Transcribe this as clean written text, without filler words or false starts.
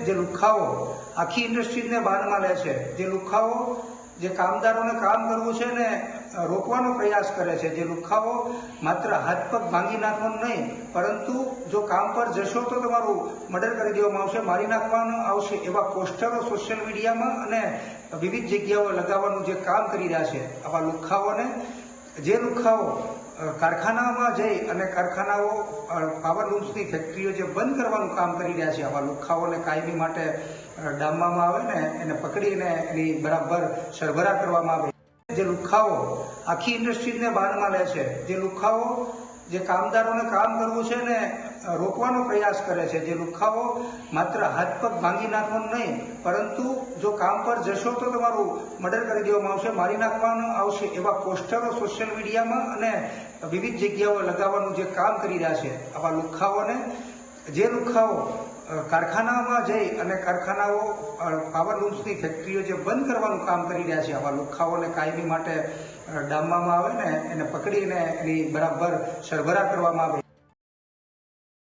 જે લુખાઓ આખી ઇન્ડસ્ટ્રીને બાનમાં લે છે, જે લુખાઓ જે કામદારોને કામ કરવું છે ને રોકવાનો પ્રયાસ કરે છે, જે લુખાઓ માત્ર હાથ પગ ભાંગી નાખવાનું નહીં, પરંતુ જો કામ પર જશો તો તમારું મર્ડર કરી દેવામાં આવશે, મારી નાખવાનું આવશે, એવા પોસ્ટરો સોશિયલ મીડિયામાં અને વિવિધ જગ્યાઓ લગાવવાનું જે કામ કરી રહ્યા છે, આવા લુખાઓને જે લુખાઓ કારખાનામાં જઈ અને કારખાનાઓ પાવર લૂમ્સની ફેક્ટરીઓ જે બંધ કરવાનું કામ કરી રહ્યા છે, આવા લુખાઓને કાયમી માટે ડામવામાં આવે ને એને પકડીને એની બરાબર સરભરા કરવામાં આવે. જે લુખાઓ આખી ઇન્ડસ્ટ્રીને બાનમાં લે છે, જે લુખાઓ જે કામદારોને કામ કરવું છે ને રોકવાનો પ્રયાસ કરે છે, જે લુખાઓ માત્ર હાથ પગ ભાંગી નાખવાનું નહીં, પરંતુ જો કામ પર જશો તો તમારું મર્ડર કરી દેવામાં આવશે, મારી નાખવાનું આવશે, એવા પોસ્ટરો સોશિયલ મીડિયામાં અને વિવિધ જગ્યાઓ લગાવવાનું જે કામ કરી રહ્યા છે, આવા લુખાઓને જે લુખાઓ કારખાનામાં જઈ અને કારખાનાઓ પાવર લૂમ્સની ફેક્ટરીઓ જે બંધ કરવાનું કામ કરી રહ્યા છે, આવા લુખાઓને કાયમી માટે ડામવામાં આવે ને એને પકડીને એની બરાબર સરભરા કરવામાં આવે.